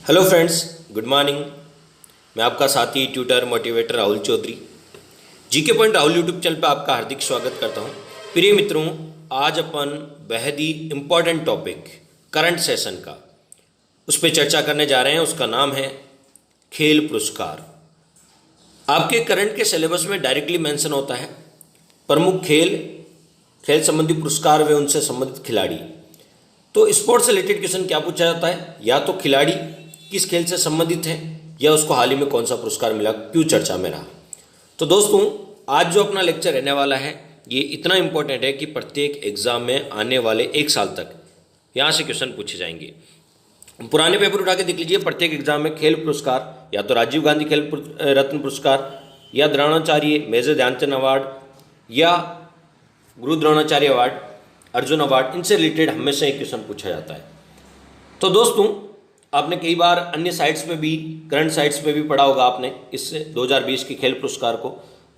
Hello friends, good morning. मैं आपका साथी tutor motivator Rahul Chaudhary GK point Rahul YouTube channel पर आपका हार्दिक स्वागत करता हूं। प्रिय मित्रों, आज अपन बेहद ही इम्पॉर्टेंट टॉपिक करंट सेशन का उस पर चर्चा करने जा रहे हैं। उसका नाम है खेल पुरस्कार। आपके करंट के सिलेबस में डायरेक्टली मेंशन होता है प्रमुख खेल संबंधी पुरस्कार व उनसे संबंधित खिलाड़ी। तो स्पोर्ट्स से रिलेटेड क्वेश्चन क्या पूछा जाता है, या तो खिलाड़ी किस खेल से संबंधित है या उसको हाल ही में कौन सा पुरस्कार मिला, क्यों चर्चा में रहा। तो दोस्तों, आज जो अपना लेक्चर रहने वाला है ये इतना इंपॉर्टेंट है कि प्रत्येक एग्जाम में आने वाले एक साल तक यहाँ से क्वेश्चन पूछे जाएंगे। पुराने पेपर उठा के देख लीजिए, प्रत्येक एग्जाम में खेल पुरस्कार या तो राजीव गांधी खेल रत्न पुरस्कार या द्रोणाचार्य मेजर ध्यानचंद अवार्ड या गुरु द्रोणाचार्य अवार्ड, अर्जुन अवार्ड, इनसे रिलेटेड हमेशा एक क्वेश्चन पूछा जाता है। तो दोस्तों, आपने कई बार अन्य साइट्स पे भी, करंट साइट्स पे भी पढ़ा होगा आपने इससे 2020 के खेल पुरस्कार को।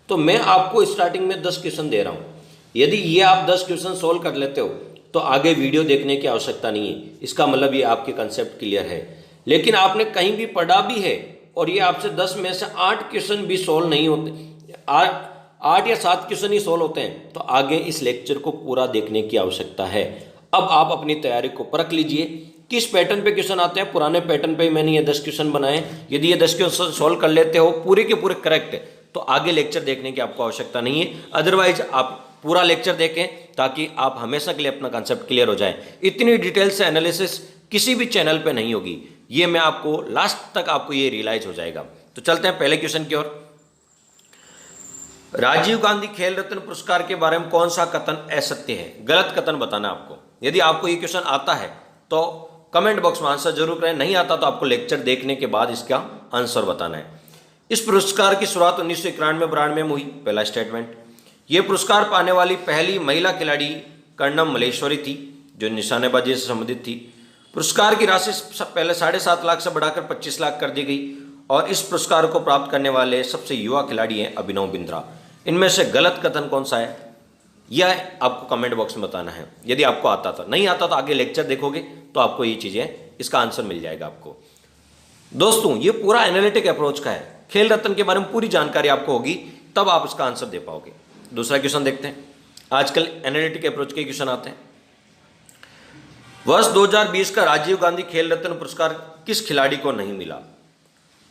तो मैं आपको स्टार्टिंग में 10 क्वेश्चन दे रहा हूँ। यदि ये आप 10 क्वेश्चन सोल्व कर लेते हो तो आगे वीडियो देखने की आवश्यकता नहीं है। इसका मतलब ये आपके कंसेप्ट क्लियर है। लेकिन आपने कहीं भी पढ़ा भी है और ये आपसे 10 में से 8 क्वेश्चन भी सोल्व नहीं होते, 8 या 7 क्वेश्चन ही सोल्व होते हैं, तो आगे इस लेक्चर को पूरा देखने की आवश्यकता है। अब आप अपनी तैयारी को परख लीजिए, किस पैटर्न पे क्वेश्चन आते हैं। पुराने पैटर्न पे मैंने ये 10 क्वेश्चन बनाए। यदि ये 10 क्वेश्चन सोल्व कर लेते हो पूरे के पूरे करेक्ट, तो आगे लेक्चर देखने की आपको आवश्यकता नहीं है। अदरवाइज आप पूरा लेक्चर देखें ताकि आप हमेशा के लिए अपना कंसेप्ट क्लियर हो जाए। इतनी डिटेल से एनालिसिस किसी भी चैनल पे नहीं होगी, ये मैं आपको लास्ट तक आपको ये रियलाइज हो जाएगा। तो चलते हैं पहले क्वेश्चन की ओर। राजीव गांधी खेल रत्न पुरस्कार के बारे में कौन सा कथन असत्य है? गलत कथन बताना है आपको। यदि आपको ये क्वेश्चन आता है तो कमेंट बॉक्स में आंसर जरूर करें, नहीं आता तो आपको लेक्चर देखने के बाद इसका आंसर बताना है। इस पुरस्कार की शुरुआत 1991-92 में हुई, पहला स्टेटमेंट। यह पुरस्कार पाने वाली पहली महिला खिलाड़ी कर्णम मल्लेश्वरी थी, जो निशानेबाजी से संबंधित थी। पुरस्कार की राशि पहले 7.5 लाख से बढ़ाकर 25 लाख कर दी गई और इस पुरस्कार को प्राप्त करने वाले सबसे युवा खिलाड़ी हैं अभिनव बिंद्रा। इनमें से गलत कथन कौन सा है, यह आपको कमेंट बॉक्स में बताना है। यदि आपको आता था, नहीं आता तो आगे लेक्चर देखोगे तो आपको ये चीजें, इसका आंसर मिल जाएगा आपको। दोस्तों, ये पूरा एनालिटिक अप्रोच का है। खेल रत्न के बारे में पूरी जानकारी आपको होगी, तब आप इसका आंसर दे पाओगे। दूसरा क्वेश्चन देखते हैं। आजकल एनालिटिक अप्रोच के क्वेश्चन आते हैं। वर्ष 2020 का राजीव गांधी खेल रत्न पुरस्कार किस खिलाड़ी को नहीं मिला?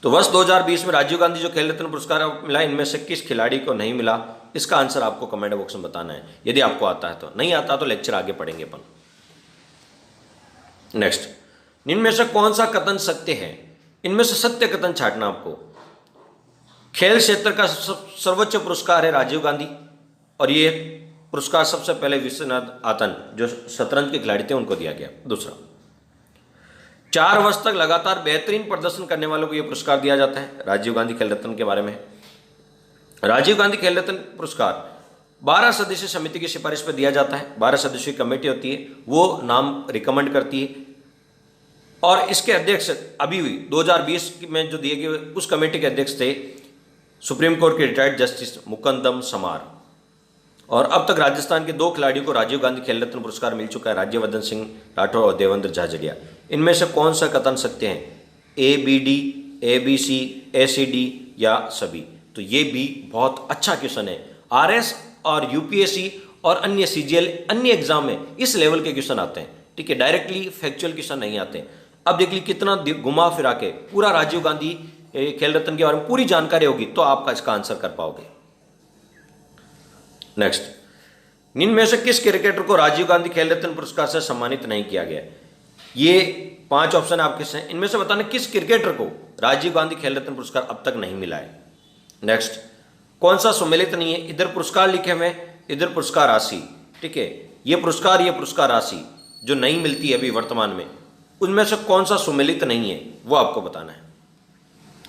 तो वर्ष 2020 में राजीव गांधी जो खेल रत्न पुरस्कार मिला, इनमें से किस खिलाड़ी को नहीं मिला? इसका आंसर आपको कमेंट बॉक्स में बताना है, यदि आपको आता है तो। नहीं आता तो लेक्चर आगे पढ़ेंगे अपन। नेक्स्ट, इनमें से कौन सा कथन सत्य है? इनमें से सत्य कथन छांटना आपको। खेल क्षेत्र का सर्वोच्च पुरस्कार है राजीव गांधी, और ये पुरस्कार सबसे पहले विश्वनाथ आतन, जो शतरंज के खिलाड़ी थे, उनको दिया गया। दूसरा, 4 वर्ष तक लगातार बेहतरीन प्रदर्शन करने वालों को यह पुरस्कार दिया जाता है। राजीव गांधी खेल रत्न के बारे में, राजीव गांधी खेल रत्न पुरस्कार 12 सदस्यीय समिति की सिफारिश पर दिया जाता है। 12 सदस्यीय कमेटी होती है, वो नाम रिकमेंड करती है, और इसके अध्यक्ष अभी हुई 2020 में जो दिए गए, उस कमेटी के अध्यक्ष थे सुप्रीम कोर्ट के रिटायर्ड जस्टिस मुकंदम समार। और अब तक राजस्थान के 2 खिलाड़ियों को राजीव गांधी खेल रत्न पुरस्कार मिल चुका है, राज्यवर्धन सिंह राठौर और देवेंद्र झाझड़िया। इनमें से कौन सा कथन सत्य है? ABD, ABC, ACD या सभी? तो ये भी बहुत अच्छा क्वेश्चन है। RS और UPSC और अन्य CGL, अन्य एग्जाम में इस लेवल के क्वेश्चन आते हैं, ठीक है। डायरेक्टली फैक्चुअल क्वेश्चन नहीं आते। अब देख लीजिए कितना घुमा फिरा के पूरा राजीव गांधी खेल रत्न के बारे में पूरी जानकारी होगी तो आपका इसका आंसर कर पाओगे। नेक्स्ट, इनमें से किस क्रिकेटर को राजीव गांधी खेल रत्न पुरस्कार से सम्मानित नहीं किया गया? ये 5 ऑप्शन आपके हैं, इनमें से बताना किस क्रिकेटर को राजीव गांधी खेल रत्न पुरस्कार अब तक नहीं मिला है। नेक्स्ट, कौन सा सम्मिलित नहीं है? इधर पुरस्कार लिखे हुए, इधर पुरस्कार राशि, ठीक है। ये पुरस्कार राशि जो नहीं मिलती है अभी वर्तमान में, उनमें से कौन सा सम्मिलित नहीं है, वो आपको बताना है।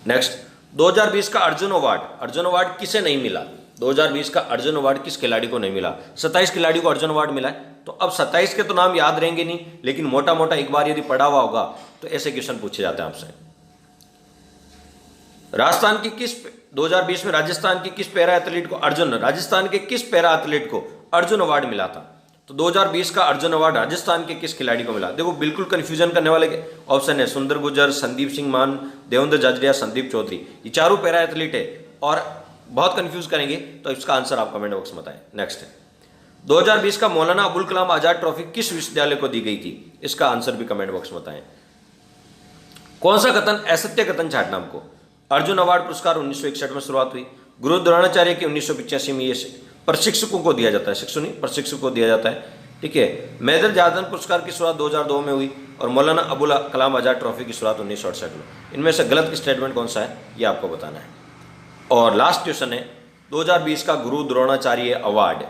नेक्स्ट, 2020 का अर्जुन अवार्ड किसे नहीं मिला? 2020 का अर्जुन अवार्ड किस खिलाड़ी को नहीं मिला? 27 खिलाड़ी को अर्जुन अवार्ड मिला है। तो अब 27 के तो नाम याद रहेंगे नहीं, लेकिन मोटा मोटा एक बार यदि पढ़ा हुआ होगा तो ऐसे क्वेश्चन पूछे जाते हैं आपसे। राजस्थान की किस 2020 में राजस्थान के किस पैरा एथलीट को अर्जुन अवार्ड मिला था? तो 2020 का अर्जुन अवार्ड राजस्थान के किस खिलाड़ी को मिला? देखो बिल्कुल कंफ्यूजन करने वाले ऑप्शन है सुंदर गुर्जर, संदीप सिंह मान, देवेंद्र जजरिया, संदीप चौधरी। ये चारों पैरा एथलीट है और बहुत कंफ्यूज करेंगे, तो इसका आंसर आप कमेंट बॉक्स में बताएं। नेक्स्ट है 2020 का मौलाना अबुल कलाम आजाद ट्रॉफी किस विश्वविद्यालय को दी गई थी? इसका आंसर भी कमेंट बॉक्स में बताएं। कौन सा कथन असत्य कथन छाटना हमको? अर्जुन अवार्ड पुरस्कार 1961 में शुरुआत हुई। गुरु द्रोणाचार्य की 1985 में ये प्रशिक्षकों को दिया जाता है, शिक्षकों नहीं प्रशिक्षकों को दिया जाता है। ठीक है, मेजर ध्यानचंद पुरस्कार की शुरुआत 2002 में हुई और मौलाना अबुल कलाम आजाद ट्रॉफी की शुरुआत 1968 में। इनमें से गलत स्टेटमेंट कौन सा है ये आपको बताना है। और लास्ट क्वेश्चन है 2020 का गुरु द्रोणाचार्य अवार्ड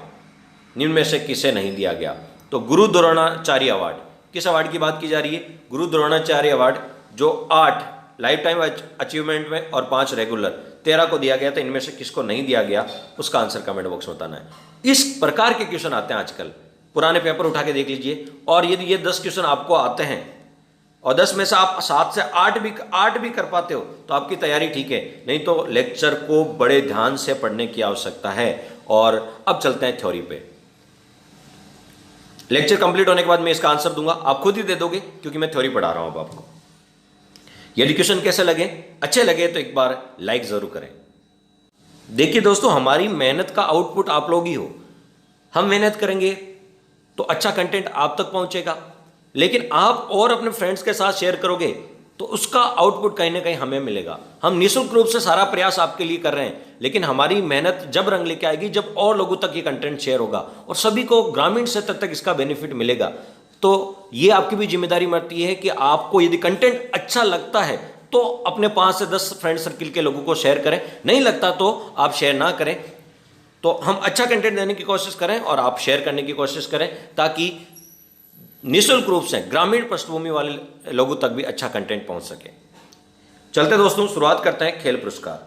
निम्न में से किसे नहीं दिया गया? तो गुरु द्रोणाचार्य अवार्ड, किस अवार्ड की बात की जा रही है? गुरु द्रोणाचार्य अवार्ड जो 8 लाइफ टाइम अचीवमेंट में और 5 रेगुलर 13 को दिया गया था। इनमें से किसको नहीं दिया गया उसका आंसर कमेंट बॉक्स में बताना है। इस प्रकार के क्वेश्चन आते हैं आजकल, पुराने पेपर उठा के देख लीजिए। और यदि ये 10 क्वेश्चन आपको आते हैं और 10 में से आप 7 से 8 भी कर पाते हो तो आपकी तैयारी ठीक है, नहीं तो लेक्चर को बड़े ध्यान से पढ़ने की आवश्यकता है। और अब चलते हैं थ्योरी पे। लेक्चर कंप्लीट होने के बाद मैं इसका आंसर दूंगा, आप खुद ही दे दोगे क्योंकि मैं थ्योरी पढ़ा रहा हूं अब आपको। यदि क्वेश्चन कैसे लगे, अच्छे लगे तो एक बार लाइक जरूर करें। देखिए दोस्तों, हमारी मेहनत का आउटपुट आप लोग ही हो। हम मेहनत करेंगे तो अच्छा कंटेंट आप तक पहुंचेगा, लेकिन आप और अपने फ्रेंड्स के साथ शेयर करोगे तो उसका आउटपुट कहीं ना कहीं हमें मिलेगा। हम निःशुल्क रूप से सारा प्रयास आपके लिए कर रहे हैं, लेकिन हमारी मेहनत जब रंग लेके आएगी, जब और लोगों तक ये कंटेंट शेयर होगा और सभी को ग्रामीण क्षेत्र तक इसका बेनिफिट मिलेगा, तो ये आपकी भी जिम्मेदारी बनती है कि आपको यदि कंटेंट अच्छा लगता है तो अपने 5 से 10 फ्रेंड सर्किल के लोगों को शेयर करें, नहीं लगता तो आप शेयर ना करें। तो हम अच्छा कंटेंट देने की कोशिश करें और आप शेयर करने की कोशिश करें, ताकि निःशुल्क रूप से ग्रामीण पृष्ठभूमि वाले लोगों तक भी अच्छा कंटेंट पहुंच सके। चलते दोस्तों, शुरुआत करते हैं खेल पुरस्कार।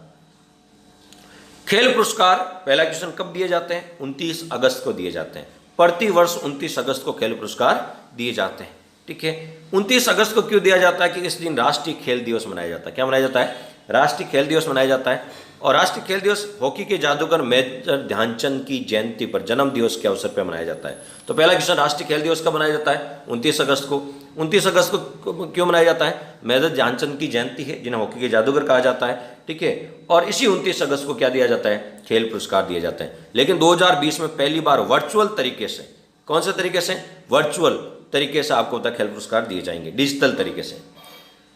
खेल पुरस्कार पहला क्वेश्चन कब दिए जाते हैं? 29 अगस्त को दिए जाते हैं। प्रति वर्ष 29 अगस्त को खेल पुरस्कार दिए जाते हैं। ठीक है, 29 अगस्त को क्यों दिया जाता है? कि इस दिन राष्ट्रीय खेल दिवस मनाया जाता है। क्या मनाया जाता है? राष्ट्रीय खेल दिवस मनाया जाता है। और राष्ट्रीय खेल दिवस हॉकी के जादूगर मेजर ध्यानचंद की जयंती पर, जन्म दिवस के अवसर पर मनाया जाता है। तो पहला क्वेश्चन, राष्ट्रीय खेल दिवस कब मनाया जाता है? 29 अगस्त को। 29 अगस्त को क्यों मनाया जाता है? मेजर ध्यानचंद की जयंती है, जिन्हें हॉकी के जादूगर कहा जाता है। ठीक है, और इसी 29 अगस्त को क्या दिया जाता है? खेल पुरस्कार दिए जाते हैं। लेकिन 2020 में पहली बार वर्चुअल तरीके से, कौन से तरीके से? वर्चुअल तरीके से आपको खेल पुरस्कार दिए जाएंगे, डिजिटल तरीके से।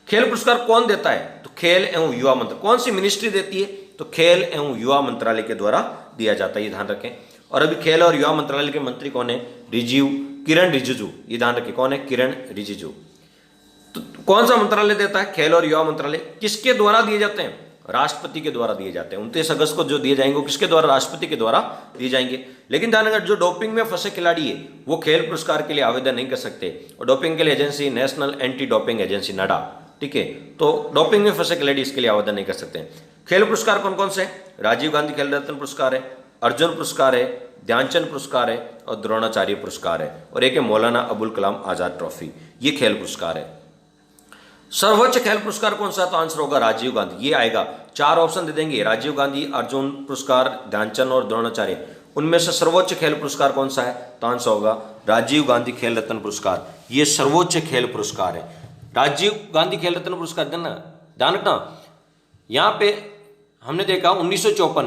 खेल पुरस्कार कौन देता है? तो खेल एवं युवा मंत्रालय। कौन सी मिनिस्ट्री देती है? तो खेल एवं युवा मंत्रालय के द्वारा दिया जाता है, ये ध्यान रखें। और अभी खेल और युवा मंत्रालय के मंत्री कौन है? किरण रिजिजू। ये ध्यान रखें, कौन है? किरण रिजिजू। तो कौन सा मंत्रालय देता है? खेल और युवा मंत्रालय। किसके द्वारा दिए जाते हैं? राष्ट्रपति के द्वारा दिए जाते हैं। 29 अगस्त को जो दिए जाएंगे वो किसके द्वारा? राष्ट्रपति के द्वारा दिए जाएंगे। लेकिन ध्यान रखें, जो डोपिंग में फंसे खिलाड़ी है वो खेल पुरस्कार के लिए आवेदन नहीं कर सकते। और डोपिंग के लिए agency national anti doping agency, NADA. ठीक है, तो डोपिंग में फंसे खिलाड़ी इसके लिए आवेदन नहीं कर सकते। खेल पुरस्कार कौन कौन से? राजीव गांधी खेल रत्न पुरस्कार है, अर्जुन पुरस्कार है, ध्यानचंद पुरस्कार है और द्रोणाचार्य पुरस्कार है, और एक है मौलाना अबुल कलाम आजाद ट्रॉफी। ये खेल पुरस्कार है। सर्वोच्च खेल पुरस्कार कौन सा? तो आंसर होगा राजीव गांधी। ये आएगा, 4 ऑप्शन दे देंगे, राजीव गांधी, अर्जुन पुरस्कार, ध्यानचंद और द्रोणाचार्य। उनमें से सर्वोच्च खेल पुरस्कार कौन सा है? तो आंसर होगा राजीव गांधी खेल रत्न पुरस्कार। ये सर्वोच्च खेल पुरस्कार है, राजीव गांधी खेल रत्न पुरस्कार। ध्यान रखना, यहाँ पे हमने देखा 1954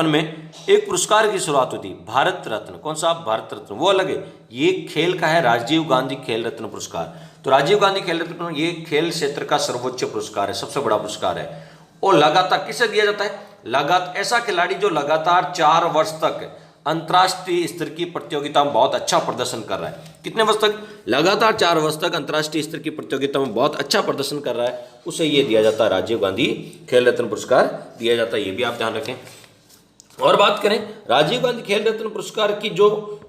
में एक पुरस्कार की शुरुआत हुई थी, भारत रत्न। कौन सा? भारत रत्न। वो अलग है, ये खेल का है, राजीव गांधी खेल रत्न पुरस्कार। तो राजीव गांधी खेल रत्न ये खेल क्षेत्र का सर्वोच्च पुरस्कार है, सबसे बड़ा पुरस्कार है। और लगातार किसे दिया जाता है? लगातार ऐसा खिलाड़ी जो लगातार 4 वर्ष तक अंतर्राष्ट्रीय स्तर की प्रतियोगिता में बहुत अच्छा प्रदर्शन कर रहा है। कितने वर्ष तक? लगातार 4 वर्ष तक अंतर्राष्ट्रीय स्तर की प्रतियोगिता में बहुत अच्छा प्रदर्शन कर रहा है, उसे ये दिया जाता है, राजीव गांधी खेल रत्न पुरस्कार दिया जाता है। ये भी आप ध्यान रखें। और बात करें राजीव गांधी खेल रत्न पुरस्कार की, जो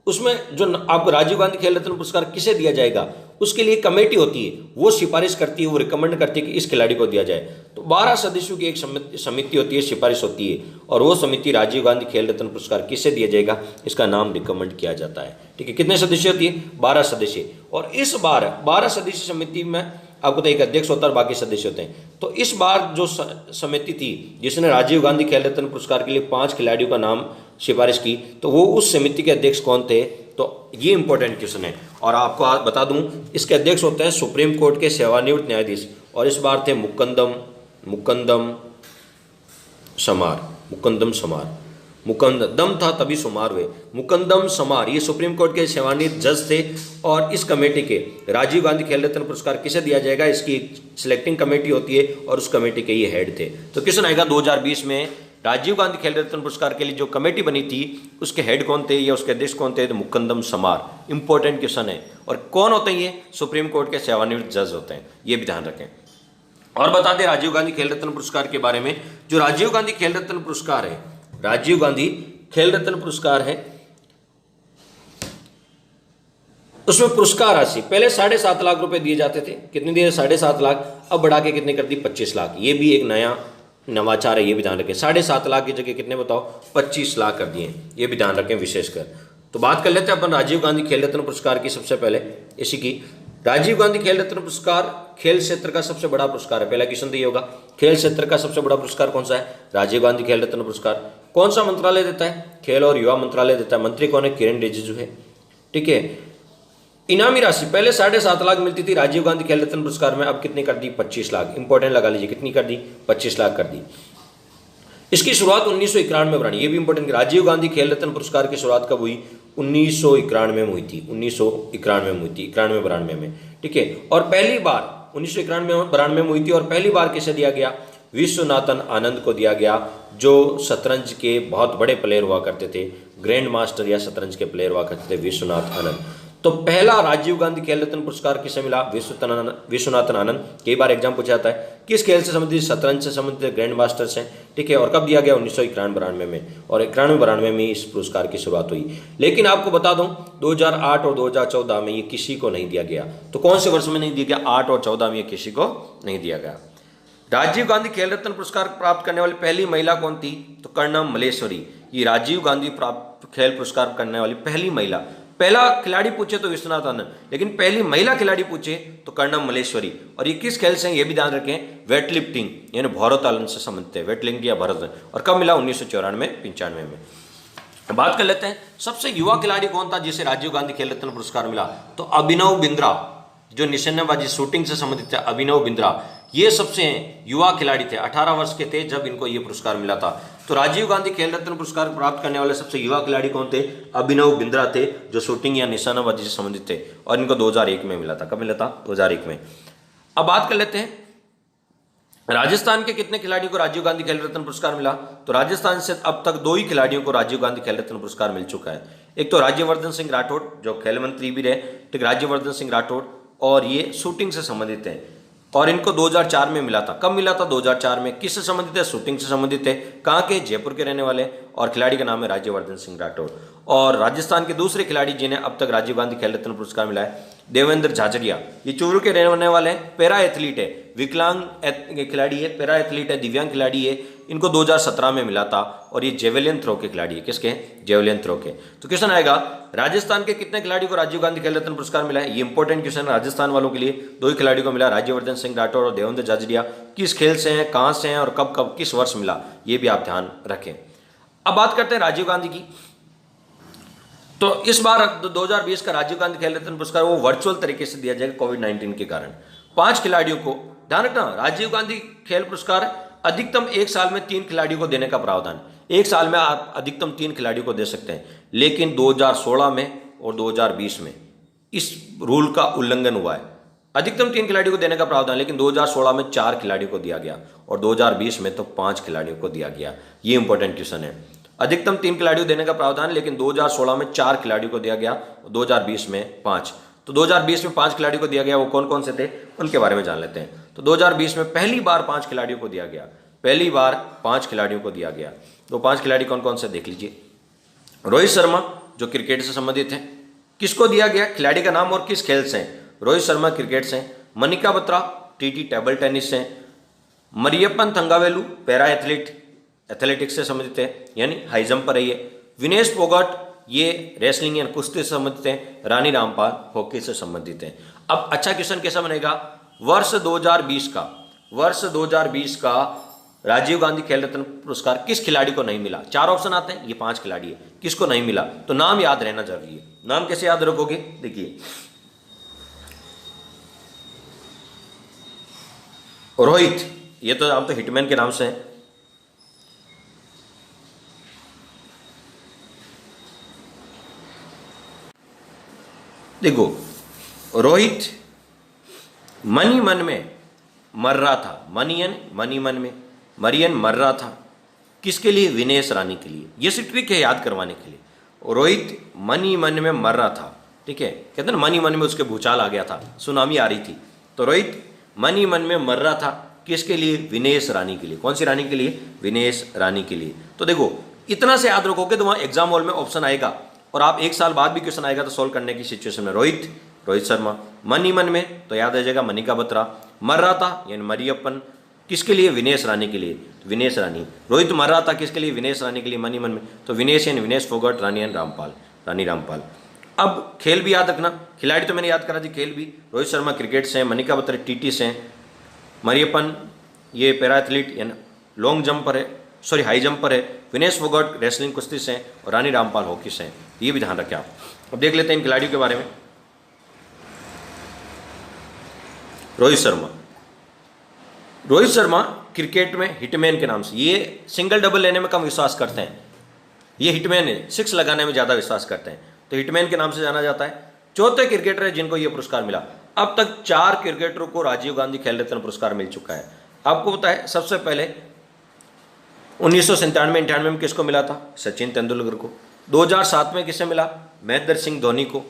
उसमें जो आपको राजीव गांधी खेल रत्न पुरस्कार किसे दिया जाएगा, उसके लिए कमेटी होती है, वो सिफारिश करती है, वो रिकमेंड करती है कि इस खिलाड़ी को दिया जाए। तो 12 सदस्यों की एक समिति होती है, सिफारिश होती है, और वो समिति राजीव गांधी खेल रत्न पुरस्कार किसे दिया जाएगा, इसका नाम रिकमेंड किया जाता है। ठीक है, कितने सदस्य होती है? 12 सदस्य। और इस बार 12 सदस्य समिति में आपको तो एक अध्यक्ष होता है और बाकी सदस्य होते हैं। तो इस बार जो समिति थी जिसने राजीव गांधी खेल रत्न पुरस्कार के लिए 5 खिलाड़ियों का नाम सिफारिश की, तो वो उस समिति के अध्यक्ष कौन थे? तो ये इंपॉर्टेंट क्वेश्चन है। और आपको बता दूं, इसके अध्यक्ष होते हैं सुप्रीम कोर्ट के सेवानिवृत्त न्यायाधीश, और इस बार थे मुकंदम समार। मुकंदम था तभी सुमार हुए। मुकंदम समार ये सुप्रीम कोर्ट के सेवानिवृत्त जज थे, और इस कमेटी के राजीव गांधी खेल रत्न पुरस्कार किसे दिया जाएगा, इसकी सिलेक्टिंग कमेटी होती है, और उस कमेटी के ये हेड थे। तो क्वेश्चन आएगा 2020 में राजीव गांधी खेल रत्न पुरस्कार के लिए जो कमेटी बनी थी उसके हेड कौन थे या उसके अध्यक्ष कौन थे? तो मुकंदम समार। इंपॉर्टेंट क्वेश्चन है। और कौन होते हैं ये? सुप्रीम कोर्ट के सेवानिवृत्त जज होते हैं, ये भी ध्यान रखें। और बता दें राजीव गांधी खेल रत्न पुरस्कार के बारे में, जो राजीव गांधी खेल रत्न पुरस्कार है, राजीव गांधी खेल रत्न पुरस्कार है, उसमें पुरस्कार राशि पहले 7.5 लाख रुपए दिए जाते थे। कितने दिए? 7.5 लाख। अब बढ़ा के कितने कर दी? 25 लाख। ये भी एक नया नवाचार है, ये भी ध्यान रखें। 7.5 लाख की जगह कितने बताओ? 25 लाख कर दिए, ये भी ध्यान रखें विशेषकर। तो बात कर लेते हैं अपन राजीव गांधी खेल रत्न पुरस्कार की। सबसे पहले इसी की, राजीव गांधी खेल रत्न पुरस्कार खेल क्षेत्र का सबसे बड़ा पुरस्कार है। पहला क्वेश्चन तो ये होगा, खेल क्षेत्र का सबसे बड़ा पुरस्कार कौन सा है? राजीव गांधी खेल रत्न पुरस्कार। कौन सा मंत्रालय देता है? खेल और युवा मंत्रालय देता है। मंत्री कौन है? किरण रिजिजू है, ठीक है। इनामी राशि पहले 7.5 लाख मिलती थी राजीव गांधी खेल रत्न पुरस्कार में, अब कितनी कर दी? 25 लाख। इंपॉर्टेंट लगा लीजिए, कितनी कर दी? 25 लाख कर दी। इसकी शुरुआत 1991 में बनाई, ये भी इंपॉर्टेंट। राजीव गांधी खेल रत्न पुरस्कार की शुरुआत कब हुई? 1991 में हुई थी। 1991 में हुई थी, 91-92 में, ठीक है। और पहली बार 1991-92 में हुई थी, और पहली बार किसे दिया गया? विश्वनाथन आनंद को दिया गया, जो शतरंज के बहुत बड़े प्लेयर हुआ करते थे, ग्रैंड मास्टर या शतरंज के प्लेयर हुआ करते थे, विश्वनाथ आनंद। तो पहला राजीव गांधी खेल रत्न पुरस्कार किसे मिला? विश्वनाथन आनंद। कई बार एग्जाम पूछा जाता है किस खेल से संबंधित? शतरंज से संबंधित ग्रैंड मास्टर्स हैं, ठीक है। और कब दिया गया? 1991-92 में, और 91-92 में इस पुरस्कार की शुरुआत हुई। लेकिन आपको बता दूं 2008 और 2014 में ये किसी को नहीं दिया गया। तो कौन से वर्ष में नहीं दिया गया? 8 और 14 में ये किसी को नहीं दिया गया। राजीव गांधी खेल रत्न पुरस्कार प्राप्त करने वाली पहली महिला कौन थी? तो कर्णम मल्लेश्वरी। ये राजीव गांधी खेल पुरस्कार करने वाली पहली महिला। पहला खिलाड़ी पूछे तो विश्वनाथ आनंद, लेकिन पहली महिला खिलाड़ी पूछे तो कर्णम मल्लेश्वरी। और ये किस खेल से हैं? ये भी ध्यान रखें, वेट लिफ्टिंग यानी भारोत्तोलन से संबंधित है, वेट लिफ्टिंग या भारोत्तोलन। और कब मिला? 1994-95 में। बात कर लेते हैं सबसे युवा खिलाड़ी कौन था जिसे राजीव गांधी खेल रत्न पुरस्कार मिला? तो अभिनव बिंद्रा, जो निशानेबाजी शूटिंग से संबंधित है, अभिनव बिंद्रा ये सबसे युवा खिलाड़ी थे, 18 वर्ष के थे जब इनको ये पुरस्कार मिला था। तो राजीव गांधी खेल रत्न पुरस्कार प्राप्त करने वाले सबसे युवा खिलाड़ी कौन थे? अभिनव बिंद्रा थे, जो शूटिंग या निशानेबाजी से संबंधित थे, और इनको 2001 में मिला था। कब मिला था? 2001 में। अब बात कर लेते हैं राजस्थान के कितने खिलाड़ियों को राजीव गांधी खेल रत्न पुरस्कार मिला? तो राजस्थान से अब तक 2 ही खिलाड़ियों को राजीव गांधी खेल रत्न पुरस्कार मिल चुका है। एक तो राज्यवर्धन सिंह राठौड़, जो खेल मंत्री भी रहे, ठीक, राज्यवर्धन सिंह राठौड़, और ये शूटिंग से संबंधित है, और इनको 2004 में मिला था। कब मिला था? 2004 में। किससे संबंधित है? शूटिंग से संबंधित है। कहाँ के? जयपुर के रहने वाले, और खिलाड़ी का नाम है राज्यवर्धन सिंह राठौड़। और राजस्थान के दूसरे खिलाड़ी जिन्हें अब तक राजीव गांधी खेल रत्न पुरस्कार मिला है, देवेंद्र झाझड़िया। ये चूरू के रहने वाले हैं, पैरा एथलीट है, विकलांग खिलाड़ी है, पैरा एथलीट है, दिव्यांग खिलाड़ी है। इनको 2017 में मिला था, और ये जेवलिन थ्रो के खिलाड़ी है। किसके? जेवलिन थ्रो के। तो क्वेश्चन आएगा राजस्थान के कितने खिलाड़ी को राजीव गांधी खेल रत्न पुरस्कार मिला है? ये इंपॉर्टेंट क्वेश्चन राजस्थान वालों के लिए। 2 ही खिलाड़ी को मिला, राज्यवर्धन सिंह राठौड़ और देवेंद्र झाझड़िया। किस खेल से हैं, कहां से हैं, और कब कब किस वर्ष मिला, ये भी आप ध्यान रखें। अब बात करते हैं राजीव गांधी की। तो इस बार 2020 का राजीव गांधी खेल रत्न पुरस्कार वो वर्चुअल तरीके से दिया जाएगा कोविड-19 के कारण। 5 खिलाड़ियों को, ध्यान रखना, राजीव गांधी खेल पुरस्कार अधिकतम 1 साल में 3 खिलाड़ियों को देने का प्रावधान। 1 साल में आप अधिकतम 3 खिलाड़ियों को दे सकते हैं, लेकिन 2016 में और 2020 में इस रूल का उल्लंघन हुआ है। अधिकतम 3 खिलाड़ियों को देने का प्रावधान, लेकिन 2016 में 4 खिलाड़ियों को दिया गया, और 2020 में तो 5 खिलाड़ियों को दिया गया। ये इंपॉर्टेंट क्वेश्चन है। अधिकतम 3 खिलाड़ियों देने का प्रावधान, लेकिन 2016 में 4 खिलाड़ियों को दिया गया, 2020 में 5। तो 2020 में 5 खिलाड़ियों को दिया गया, वो कौन कौन से थे उनके बारे में जान लेते हैं। तो 2020 में पहली बार 5 खिलाड़ियों को दिया गया, पहली बार 5 खिलाड़ियों को दिया गया। तो 5 खिलाड़ी कौन कौन से देख लीजिए। रोहित शर्मा, जो क्रिकेट से संबंधित है। किसको दिया गया? खिलाड़ी का नाम और किस खेल से? रोहित शर्मा क्रिकेट से। Manika Batra TT table tennis से। मरियप्पन थंगावेलु पैरा एथलेटिक्स से संबंधित है, यानी हाई जंप पर है ये। विनेश फोगाट ये रेसलिंग या कुश्ती से संबंधित है। रानी रामपाल हॉकी से संबंधित है। अब अच्छा क्वेश्चन कैसा बनेगा? वर्ष 2020 का राजीव गांधी खेल रत्न पुरस्कार किस खिलाड़ी को नहीं मिला? 4 ऑप्शन आते हैं, ये 5 खिलाड़ी है, किसको नहीं मिला? तो नाम याद रहना जरूरी है। नाम कैसे याद रखोगे? देखिए, रोहित, ये तो आप तो हिटमैन के नाम से हैं। देखो, रोहित मन ही मन में मर रहा था, मनी मन में मरियन मर रहा था, किसके लिए? विनेश रानी के लिए। ये सिर्फ ट्रिक है याद करवाने के लिए। रोहित मन ही मन में मर रहा था, ठीक है, कहते हैं ना मन ही मन में उसके भूचाल आ गया था, सुनामी आ रही थी, तो रोहित मन ही मन में मर रहा था, किसके लिए? विनेश रानी के लिए। कौन सी रानी के लिए? विनेश रानी के लिए। तो देखो, इतना से याद रखोगे तो वहां एग्जाम हॉल में ऑप्शन आएगा और आप 1 साल बाद भी क्वेश्चन आएगा तो सोल्व करने की सिचुएशन में। रोहित शर्मा, मन ही मन में तो याद आ जाएगा मनिका बत्रा, मर रहा था यानी मरियप्पन, किसके लिए? विनेश रानी के लिए, विनेश रानी। रोहित मर रहा था किसके लिए? विनेश रानी के लिए, मन ही मन में, तो विनेश एंड विनेश फोगट, रानी रामपाल। अब खेल भी याद रखना, खिलाड़ी तो मैंने याद करा दी, खेल भी। रोहित शर्मा क्रिकेट से हैं, मनिका बत्रा टीटी से हैं, मरियप्पन ये पैरा एथलीट यानी लॉन्ग जंपर है, सॉरी हाई जंपर है, विनेश फोगट रेसलिंग कुश्ती से हैं और रानी रामपाल हॉकी से हैं। ये भी ध्यान रखें आप। अब देख लेते हैं इन खिलाड़ियों के बारे में। रोहित शर्मा क्रिकेट में हिटमैन के नाम से, ये सिंगल डबल लेने में कम विश्वास करते हैं, ये हिटमैन है, 6 लगाने में ज़्यादा विश्वास करते हैं, तो हिटमैन के नाम से जाना जाता है। चौथे क्रिकेटर है जिनको ये पुरस्कार मिला। अब तक 4 क्रिकेटरों को राजीव गांधी खेल रत्न पुरस्कार मिल चुका है। आपको पता है सबसे पहले 1997-98 में किसको मिला था? सचिन तेंदुलकर को। 2007 में किसे मिला? महेंद्र सिंह धोनी को।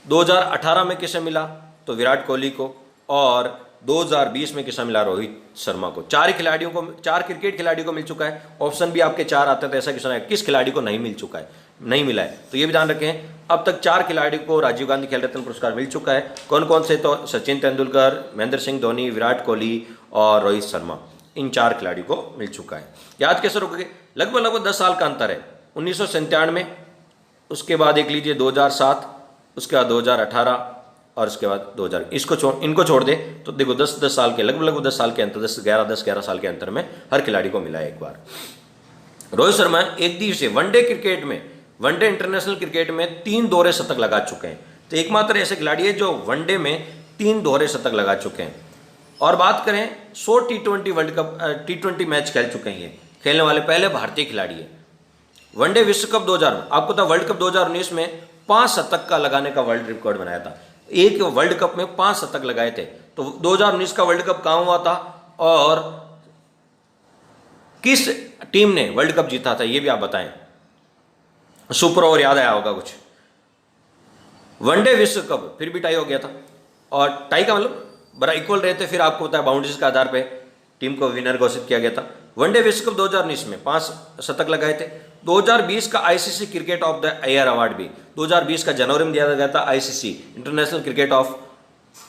2018 में किसे मिला? तो विराट कोहली को। और 2020 में किसे मिला? रोहित शर्मा को। 4 खिलाड़ियों को, 4 क्रिकेट खिलाड़ियों को मिल चुका है। ऑप्शन भी आपके 4 आते थे, ऐसा क्वेश्चन है किस खिलाड़ी को नहीं मिल चुका है, नहीं मिला है, तो ये भी ध्यान रखें। अब तक 4 खिलाड़ियों को राजीव गांधी खेल रत्न पुरस्कार मिल चुका है। कौन कौन से? तो सचिन तेंदुलकर, महेंद्र सिंह धोनी, विराट कोहली और रोहित शर्मा, इन 4 खिलाड़ियों को मिल चुका है। याद कैसे रखोगे? लगभग 10 साल का अंतर है। 1997, उसके बाद एक लीजिए 2007, उसके बाद 2018 और उसके बाद 2000। इनको छोड़ दे तो देखो 10 साल के, लगभग 10 साल के अंतर, 10-11 साल के अंतर में हर खिलाड़ी को मिला है एक बार। रोहित शर्मा एक दिवसीय वनडे क्रिकेट में, वनडे इंटरनेशनल क्रिकेट में 3 दोहरे शतक लगा चुके हैं। तो एकमात्र ऐसे खिलाड़ी है जो वनडे में 3 दोहरे शतक लगा चुके हैं। और बात करें 100 टी20 वर्ल्ड कप टी20 मैच खेल चुके हैं, खेलने वाले पहले भारतीय खिलाड़ी है। वनडे विश्व कप 2000 में, आपको था वर्ल्ड कप 2019 में 5 शतक का लगाने का वर्ल्ड रिकॉर्ड बनाया था। एक वर्ल्ड कप में 5 शतक लगाए थे। तो 2019 का वर्ल्ड कप कहाँ हुआ था और किस टीम ने वर्ल्ड कप जीता था, ये भी आप बताएं। सुपर ओवर याद आया होगा कुछ। वनडे विश्व कप फिर भी टाई हो गया था, और टाई का मतलब बड़ा इक्वल रहे थे, फिर आपको पता है बाउंड्रीज के आधार पे टीम को विनर घोषित किया गया था। वनडे विश्व कप 2019 में 5 शतक लगाए थे। 2020 का ICC cricket of the year award भी 2020 का जनवरी में दिया गया था, ICC international cricket of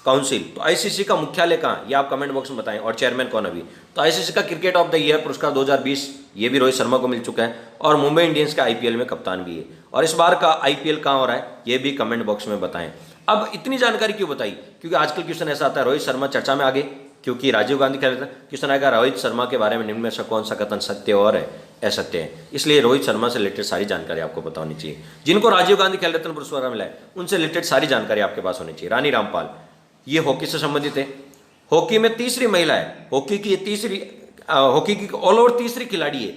council. तो आईसीसी का मुख्यालय कहाँ, ये आप कमेंट बॉक्स में बताएं, और चेयरमैन कौन अभी। तो आईसीसी का क्रिकेट ऑफ द ईयर पुरस्कार 2020 ये भी रोहित शर्मा को मिल चुका है, और मुंबई इंडियंस का आईपीएल में कप्तान भी है। और इस बार का आईपीएल कहाँ हो रहा है, ये भी कमेंट बॉक्स में बताएं। अब इतनी जानकारी क्यों बताई? क्योंकि आजकल क्वेश्चन ऐसा आता है, रोहित शर्मा चर्चा में आगे, क्योंकि राजीव गांधी खेल रहे थे, क्वेश्चन आएगा रोहित शर्मा के बारे में निम्न में से कौन सा कथन सत्य और है असत्य है। इसलिए रोहित शर्मा से रिलेटेड सारी जानकारी आपको पता होनी चाहिए। जिनको राजीव गांधी खेल रत्न पुरस्कार मिला है उनसे रिलेटेड सारी जानकारी आपके पास होनी चाहिए। रानी रामपाल, ये हॉकी से संबंधित है, हॉकी में तीसरी महिला है, हॉकी की ऑल ओवर तीसरी खिलाड़ी है,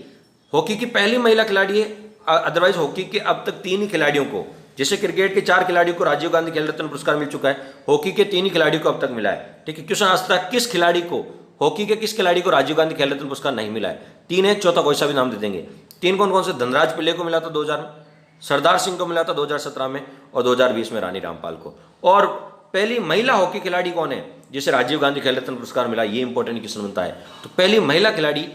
हॉकी की पहली महिला खिलाड़ी है। अदरवाइज हॉकी के अब तक 3 ही खिलाड़ियों को, जैसे क्रिकेट के 4 खिलाड़ियों को राजीव गांधी खेल रत्न पुरस्कार मिल चुका है, हॉकी के 3 ही खिलाड़ियों को अब तक मिला है। ठीक है, क्वेश्चन आज तक किस खिलाड़ी को, हॉकी के किस खिलाड़ी को राजीव गांधी खेल रत्न पुरस्कार नहीं मिला है? 3 है, चौथा कोई सा भी नाम दे देंगे। 3 कौन कौन से? धनराज पिल्ले को मिला था 2000 में, सरदार सिंह को मिला था 2017 में, और 2020 में रानी रामपाल को। और पहली महिला हॉकी खिलाड़ी कौन है जिसे राजीव गांधी खेल रत्न पुरस्कार मिला? ये इंपॉर्टेंट क्वेश्चन बनता है। तो पहली महिला खिलाड़ी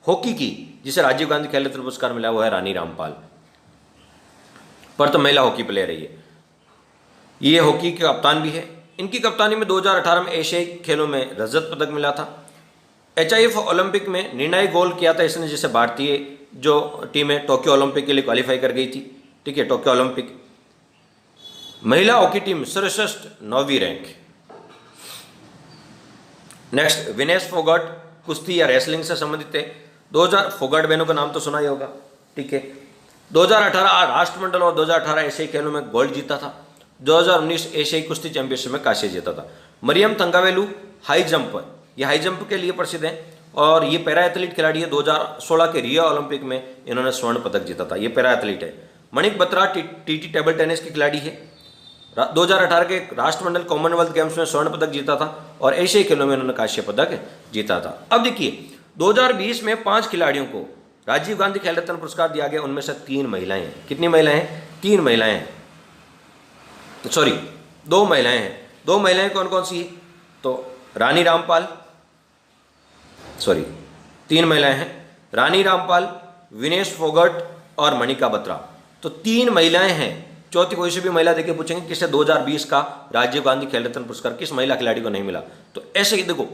हॉकी की जिसे राजीव गांधी खेल रत्न पुरस्कार मिला वो है रानी रामपाल, पर तो महिला हॉकी प्लेयर है ये हॉकी के कप्तान भी है। इनकी कप्तानी में 2018 में एशियाई खेलों में रजत पदक मिला था। HIF ओलंपिक में निर्णायक गोल किया था इसने, जिसे भारतीय जो टीम है टोक्यो ओलंपिक के लिए क्वालिफाई कर गई थी। ठीक है, टोक्यो ओलंपिक महिला हॉकी टीम सर्वश्रेष्ठ 9वीं रैंक। नेक्स्ट, विनेश फोगट कुश्ती या रेसलिंग से संबंधित है। 2000 फोगाट बहनों का नाम तो सुना ही होगा, ठीक है। 2018 राष्ट्रमंडल और 2018 एशियाई खेलों में गोल्ड जीता था। 2019 एशियाई कुश्ती चैंपियनशिप में कांस्य जीता था। मरियम थंगावेलू हाई जंप, ये हाई जंप के लिए प्रसिद्ध है और ये पैरा एथलीट खिलाड़ी है। 2016 के रियो ओलंपिक में इन्होंने स्वर्ण पदक जीता था, ये पैरा एथलीट है। Manik Batra TT table tennis की खिलाड़ी है। 2018 के राष्ट्रमंडल कॉमनवेल्थ गेम्स में स्वर्ण पदक जीता था और एशियाई खेलों में इन्होंने कांस्य पदक जीता था। अब देखिए 2020 में 5 खिलाड़ियों को राजीव गांधी खेल रत्न पुरस्कार दिया गया, उनमें से 3 महिलाएं हैं। कितनी महिलाएं हैं? 3 महिलाएं हैं, सॉरी 2 महिलाएं हैं। 2 महिलाएं कौन कौन सी? तो रानी रामपाल, सॉरी 3 महिलाएं हैं, रानी रामपाल, विनेश फोगट और मणिका बत्रा। तो 3 महिलाएं हैं। चौथी कोई से भी महिला देके पूछेंगे किसे 2020 का राजीव गांधी खेल रत्न पुरस्कार किस महिला खिलाड़ी को नहीं मिला, तो ऐसे ही देखो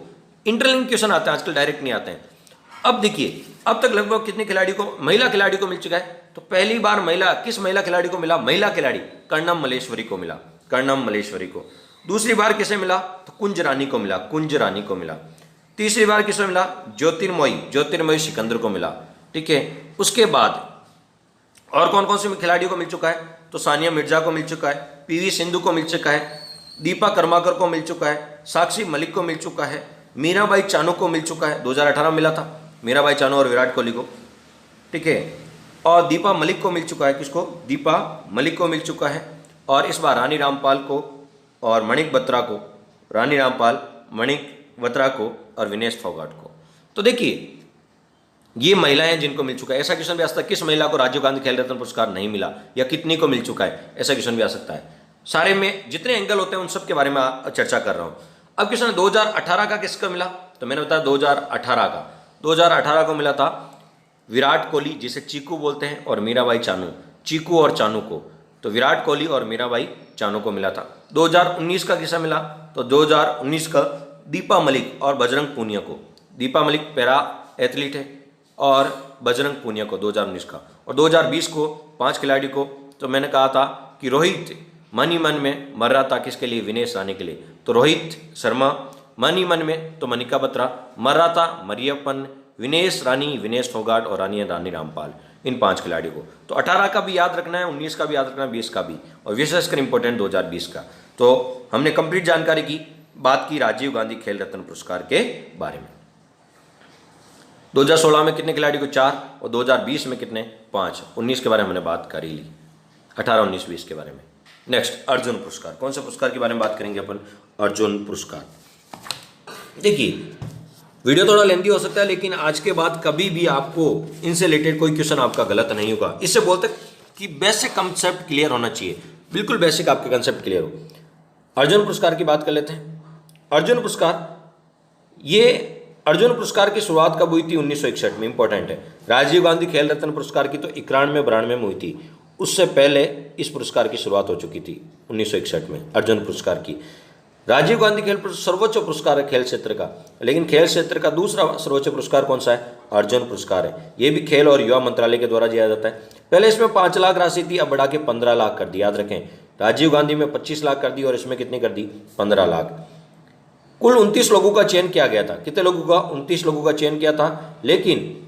इंटरलिंक क्वेश्चन आते हैं आजकल, डायरेक्ट नहीं आते हैं। अब देखिए अब तक लगभग कितने खिलाड़ी को, महिला खिलाड़ी को मिल चुका है। तो पहली बार महिला, किस महिला खिलाड़ी को मिला? महिला खिलाड़ी कर्णम मल्लेश्वरी को मिला, कर्णम मल्लेश्वरी को। दूसरी बार किसे मिला? तो कुंज रानी को मिला, कुंज रानी को मिला। तीसरी बार किसे मिला? ज्योतिर्मयी सिकंदर को मिला, ठीक है। उसके बाद और कौन कौन से खिलाड़ियों को मिल चुका है? तो सानिया मिर्जा को मिल चुका है, पीवी सिंधु को मिल चुका है, दीपा कर्माकर को मिल चुका है, साक्षी मलिक को मिल चुका है, मीराबाई चानू को मिल चुका है, 2018 में मिला था मीराबाई चानू और विराट कोहली को, ठीक है। और दीपा मलिक को मिल चुका है, किसको? दीपा मलिक को मिल चुका है। और इस बार रानी रामपाल को और मणिक बत्रा को, रानी रामपाल, मणिक बत्रा को और विनेश फोगाट को। तो देखिए ये महिलाएं जिनको मिल चुका है। ऐसा क्वेश्चन भी आ सकता है किस महिला को राजीव गांधी खेल रत्न पुरस्कार नहीं मिला या कितनी को मिल चुका है, ऐसा क्वेश्चन भी आ सकता है। सारे में जितने एंगल होते हैं उन सब के बारे में चर्चा कर रहा हूं। अब क्वेश्चन 2018 का किसका मिला? तो मैंने बताया 2018 का, 2018 को मिला था विराट कोहली जिसे चीकू बोलते हैं और मीराबाई चानू, चीकू और चानू को। तो विराट कोहली और मीराबाई चानू को मिला था। 2019 का किसा मिला? तो 2019 का दीपा मलिक और बजरंग पूनिया को। दीपा मलिक पैरा एथलीट है और बजरंग पूनिया को 2019 का। और 2020 को 5 खिलाड़ी को तो मैंने कहा था कि रोहित मन ही मन में मर रहा था, किसके लिए? विनेश रानी के लिए। तो रोहित शर्मा मन ही मन में, तो मणिका बत्रा मर रहा था, मरियप्पन, विनेश रानी, विनेश फोगाट और रानी रामपाल, इन 5 खिलाड़ी को। तो 18 का भी याद रखना है, 19 का भी याद रखना है, 20 का भी, और विशेषकर इंपॉर्टेंट 2020 का। तो हमने कंप्लीट जानकारी की, बात की राजीव गांधी खेल रत्न पुरस्कार के बारे में। 2016 में कितने खिलाड़ी को? 4, और 2020 में कितने? 5। 19 के बारे में हमने बात कर ही ली, 18, 19, 20 के बारे में। नेक्स्ट अर्जुन पुरस्कार। कौन से पुरस्कार के बारे में बात करेंगे अपन? अर्जुन पुरस्कार। देखिए वीडियो थोड़ा लेंथी हो सकता है, लेकिन आज के बाद कभी भी आपको इनसे रिलेटेड कोई क्वेश्चन आपका गलत नहीं होगा। इससे बोलते कि बेसिक कंसेप्ट क्लियर होना चाहिए, बिल्कुल बेसिक आपके कंसेप्ट क्लियर हो। अर्जुन पुरस्कार की बात कर लेते हैं। अर्जुन पुरस्कार, ये अर्जुन पुरस्कार की शुरुआत कब हुई थी? 1961 में। इंपॉर्टेंट है। राजीव गांधी खेल रत्न पुरस्कार की तो 91-92 में हुई थी, उससे पहले इस पुरस्कार की शुरुआत हो चुकी थी 1961 में अर्जुन पुरस्कार की। राजीव गांधी खेल सर्वोच्च पुरस्कार है खेल क्षेत्र का, लेकिन खेल क्षेत्र का दूसरा सर्वोच्च पुरस्कार कौन सा है? अर्जुन पुरस्कार है। ये भी खेल और युवा मंत्रालय के द्वारा दिया जाता है। पहले इसमें 5 लाख राशि थी, अब बढ़ा के 15 लाख कर दी। याद रखें, राजीव गांधी में 25 लाख कर दी और इसमें कितनी कर दी? 15 लाख। कुल 29 लोगों का चयन किया गया था। कितने लोगों का? 29 लोगों का चयन किया था, लेकिन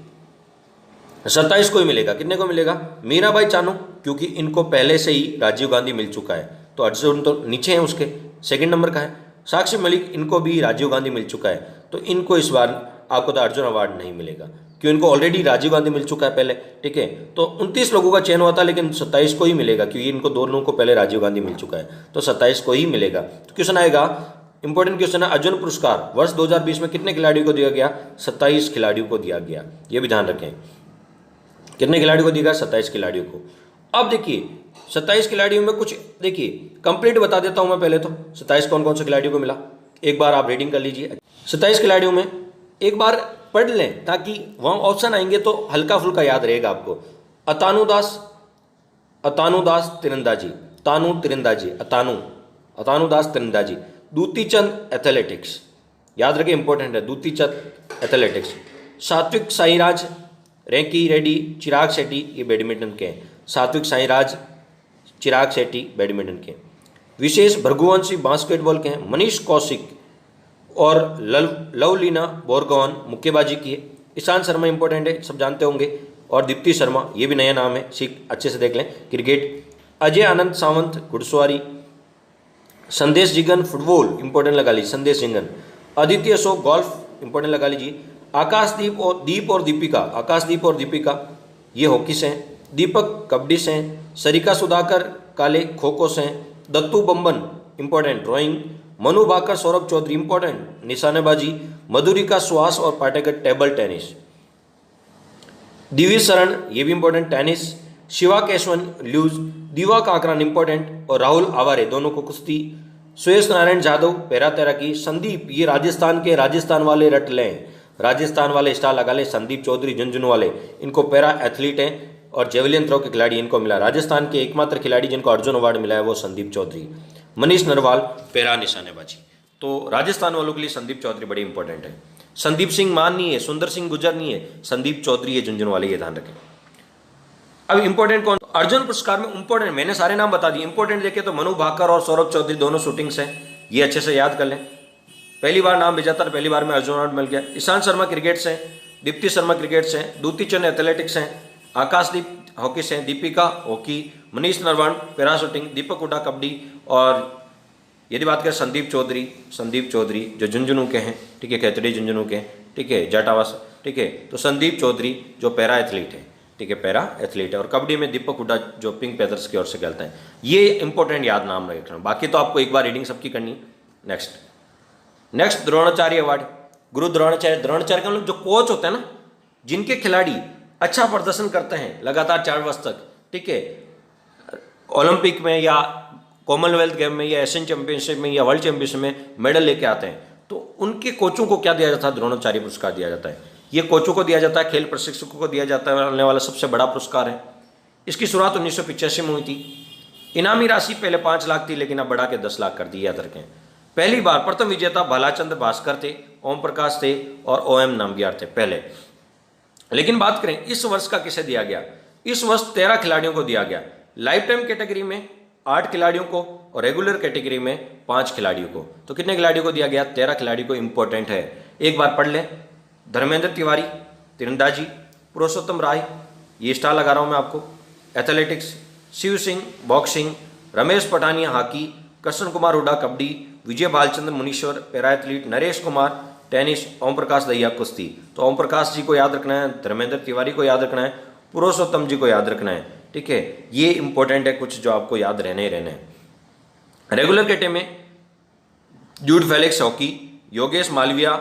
27 को ही मिलेगा। कितने को मिलेगा? मीराबाई चानू, क्योंकि इनको पहले से ही राजीव गांधी मिल चुका है, तो अर्जुन तो नीचे है, उसके सेकंड नंबर का है। साक्षी मलिक, इनको भी राजीव गांधी मिल चुका है, तो इनको इस बार आपको तो अर्जुन अवार्ड नहीं मिलेगा, क्योंकि इनको ऑलरेडी राजीव गांधी मिल चुका है पहले, ठीक है। तो 29 लोगों का चयन हुआ था, लेकिन 27 को ही मिलेगा, क्योंकि इनको दोनों को पहले राजीव गांधी मिल चुका है, तो 27 को ही मिलेगा। तो क्वेश्चन आएगा, इंपॉर्टेंट क्वेश्चन है, अर्जुन पुरस्कार वर्ष 2020 में कितने खिलाड़ियों को दिया गया? 27 खिलाड़ियों को दिया गया। ये भी ध्यान रखें, कितने खिलाड़ियों को दिया गया? 27 खिलाड़ियों को। अब देखिए 27 खिलाड़ियों में कुछ, देखिए कंप्लीट बता देता हूं मैं पहले। तो 27 कौन कौन से खिलाड़ियों को मिला, एक बार आप रीडिंग कर लीजिए। 27 खिलाड़ियों में एक बार पढ़ लें, ताकि वहां ऑप्शन आएंगे तो हल्का फुल्का याद रहेगा आपको। अतानु दास तीरंदाजी, अतानु दास तीरंदाजी। दूती चंद एथलेटिक्स, याद रखें इंपॉर्टेंट है, दूती चंद एथलेटिक्स। सात्विक साईराज, रैंकी रेड्डी, चिराग शेट्टी, ये बैडमिंटन के हैं। सात्विक साईराज, चिराग शेट्टी बैडमिंटन के। विशेष भृगुवंशी बास्केटबॉल के हैं। मनीष कौशिक और लवलीना बोरगोहन मुक्केबाजी की है। ईशांत शर्मा इंपॉर्टेंट है, सब जानते होंगे। और दीप्ति शर्मा, ये भी नया नाम है, सीख अच्छे से देख लें। क्रिकेट अजय आनंद सावंत घुड़सवारी। संदेश जिगन फुटबॉल, इंपॉर्टेंट लगा लीजिए, संदेश जिगन। आदित्य अशोक गोल्फ, इंपॉर्टेंट लगा लीजिए। आकाशदीप और दीपिका, आकाशदीप और दीपिका ये हॉकी से हैं। दीपक कबड्डी से हैं। सरिका सुधाकर काले खो खो से हैं। Dattu Bamban important rowing. Manu Bhaker Saurabh Chaudhary important निशानेबाजी। मधुरिका सुहास और पाटेकर टेबल टेनिस। दिविज शरण ये भी इंपॉर्टेंट टेनिस। शिवा केशवन ल्यूज। दीवा काकरान इंपॉर्टेंट और राहुल आवारे दोनों को कुश्ती। सुयश नारायण जाधव पैरा तैराकी। संदीप ये राजस्थान वाले रट लें, राजस्थान वाले स्टार लगा ले। संदीप चौधरी झुंझुनू वाले, इनको पैरा एथलीट हैं और जेवलिन थ्रो के खिलाड़ी इनको मिला। राजस्थान के एकमात्र खिलाड़ी जिनको अर्जुन अवार्ड मिला है वो संदीप चौधरी। मनीष नरवाल पैरा निशानेबाजी। तो राजस्थान वालों के लिए संदीप चौधरी बड़ी इंपॉर्टेंट है। संदीप सिंह मान नहीं है, सुंदर सिंह गुजर नहीं है, संदीप चौधरी है झुंझुनू वाले, ये ध्यान रखें। अब इंपॉर्टेंट कौन? अर्जुन पुरस्कार में इंपॉर्टेंट मैंने सारे नाम बता दिए। इंपॉर्टेंट देखे तो मनु भाकर और सौरभ चौधरी दोनों शूटिंग्स हैं, ये अच्छे से याद कर लें। पहली बार नाम भेजा था, पहली बार में अर्जुन अवार्ड मिल गया। ईशांत शर्मा क्रिकेट से, दीप्ति शर्मा क्रिकेट से, दूती चंद एथलेटिक्स हैं, आकाशदीप हॉकी से, Deepika hockey, Manish Narwal para shooting, Deepak Hooda kabaddi. और यदि बात करें संदीप चौधरी जो झुंझुनू के हैं, ठीक है, खेतड़ी झुंझुनू के हैं, ठीक है, जाटावास, ठीक है। तो संदीप चौधरी जो पैरा एथलीट है, ठीक है, पैरा एथलीट है। और कबड्डी में दीपक हुड्डा जो पिंक पैदर्स की ओर से खेलते हैं। ये इंपॉर्टेंट याद नाम रखना, बाकी तो आपको एक बार रीडिंग सबकी करनी। नेक्स्ट द्रोणाचार्य अवार्ड, गुरु द्रोणाचार्य का मतलब जो कोच होते हैं ना, जिनके खिलाड़ी अच्छा प्रदर्शन करते हैं लगातार 4 वर्ष तक, ठीक है, ओलंपिक में या कॉमनवेल्थ गेम में या एशियन चैंपियनशिप में या वर्ल्ड चैंपियनशिप में मेडल लेके आते हैं, तो उनके कोचों को क्या दिया जाता है? द्रोणाचार्य पुरस्कार दिया जाता है। ये कोचों को दिया जाता है, खेल प्रशिक्षकों को दिया जाता है, आने वाला सबसे बड़ा पुरस्कार है। इसकी शुरुआत 1985 में हुई थी। इनामी राशि पहले 5 लाख थी, लेकिन अब बढ़ा के 10 लाख कर दी, याद रखें। पहली बार प्रथम विजेता भालाचंद्र भास्कर थे, ओम प्रकाश थे और OM नामग्याल थे पहले। लेकिन बात करें इस वर्ष का किसे दिया गया? इस वर्ष 13 खिलाड़ियों को दिया गया। लाइफ टाइम कैटेगरी में 8 खिलाड़ियों को और रेगुलर कैटेगरी में 5 खिलाड़ियों को। तो कितने खिलाड़ियों को दिया गया? 13 खिलाड़ियों को। इंपॉर्टेंट है, एक बार पढ़ लें। धर्मेंद्र तिवारी तीरंदाजी, पुरुषोत्तम राय, ये स्टार लगा रहा हूं मैं आपको, athletics, Shiv Singh boxing, Ramesh Pathania hockey, Krishan Kumar Hooda kabaddi, Vijay Balachandra Munishwar para athlete, Naresh Kumar tennis, Om Prakash Dahiya कुश्ती। तो ओम प्रकाश जी को याद रखना है, धर्मेंद्र तिवारी को याद रखना है, पुरुषोत्तम जी को याद रखना है, ठीक है। ये इंपॉर्टेंट है, कुछ जो आपको याद रहने हैं। रेगुलर कैटे में जूड फेलिक्स हॉकी, योगेश मालविया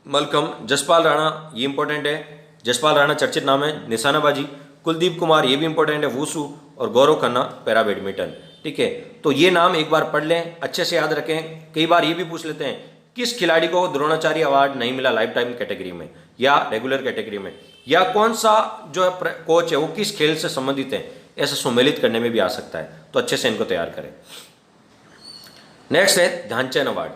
मलखम, जसपाल राणा, ये इंपॉर्टेंट है, जसपाल राणा चर्चित नाम है, निशानाबाजी, कुलदीप कुमार, ये भी इंपॉर्टेंट है, वूसू, और गौरव खन्ना पैरा बैडमिंटन, ठीक है। तो ये नाम एक बार पढ़ लें, अच्छे से याद रखें। कई बार ये भी पूछ लेते हैं किस खिलाड़ी को द्रोणाचार्य अवार्ड नहीं मिला लाइफ टाइम कैटेगरी में या रेगुलर कैटेगरी में, या कौन सा जो कोच है वो किस खेल से संबंधित है, ऐसा सुमेलित करने में भी आ सकता है। तो अच्छे से इनको तैयार करें। नेक्स्ट है ध्यानचंद अवार्ड,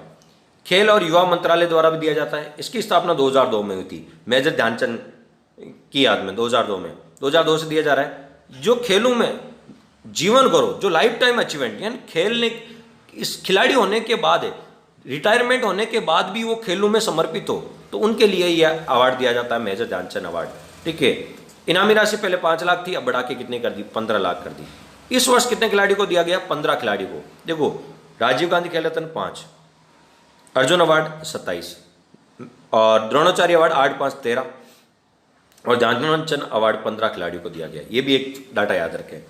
खेल और युवा मंत्रालय द्वारा भी दिया जाता है। इसकी स्थापना 2002 में हुई थी, मेजर ध्यानचंद की याद में 2002 से दिया जा रहा है। जो खेलों में जीवन गौरव, जो लाइफ टाइम अचीवमेंट, यानी खेलने इस खिलाड़ी होने के बाद, रिटायरमेंट होने के बाद भी वो खेलों में समर्पित हो, तो उनके लिए यह अवार्ड दिया जाता है, मेजर ध्यानचंद अवार्ड, ठीक है। इनामी राशि पहले 5 लाख थी, अब बढ़ा के कितने कर दी? 15 लाख कर दी। इस वर्ष कितने खिलाड़ी को दिया गया? 15 खिलाड़ी को। देखो, राजीव गांधी खेल रत्न 5, अर्जुन अवार्ड 27, और द्रोणाचार्य अवार्ड 8, 5, 13, और ध्यानचंद अवार्ड 15 खिलाड़ियों को दिया गया। ये भी एक डाटा याद रखें।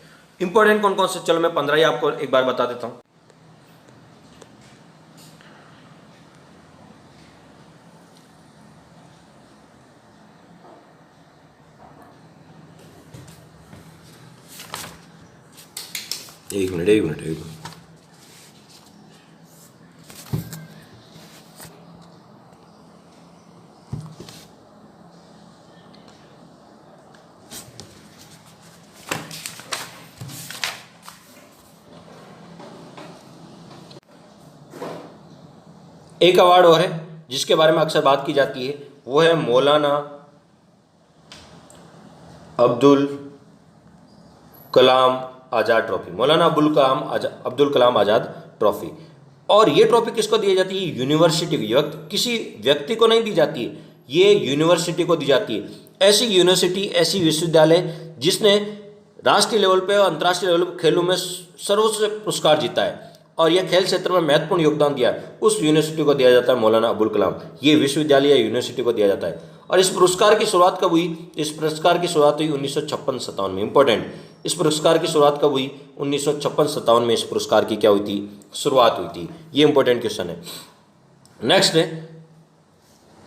इंपॉर्टेंट कौन कौन से, चलो मैं 15 ही आपको एक बार बता देता हूं। एक मिनट। एक अवार्ड और है जिसके बारे में अक्सर बात की जाती है, वो है मौलाना अब्दुल कलाम आज़ाद ट्रॉफी, मौलाना अब्दुल कलाम आज़ाद ट्रॉफी। और ये ट्रॉफी किसको दी जाती है? यूनिवर्सिटी को, किसी व्यक्ति को नहीं दी जाती है, ये यूनिवर्सिटी को दी जाती है। ऐसी यूनिवर्सिटी, ऐसी विश्वविद्यालय जिसने राष्ट्रीय लेवल पे और अंतर्राष्ट्रीय लेवल पर खेलों में सर्वोच्च पुरस्कार जीता है और यह खेल क्षेत्र में महत्वपूर्ण योगदान दिया है, उस यूनिवर्सिटी को दिया जाता है मौलाना अबुल कलाम। ये विश्वविद्यालय या यूनिवर्सिटी को दिया जाता है। और इस पुरस्कार की शुरुआत कब हुई? इस पुरस्कार की शुरुआत हुई 1956-57 में। इंपॉर्टेंट, इस पुरस्कार की शुरुआत कब हुई? 1956-57 में इस पुरस्कार की क्या हुई थी? शुरुआत हुई थी। ये इंपॉर्टेंट क्वेश्चन है। नेक्स्ट है,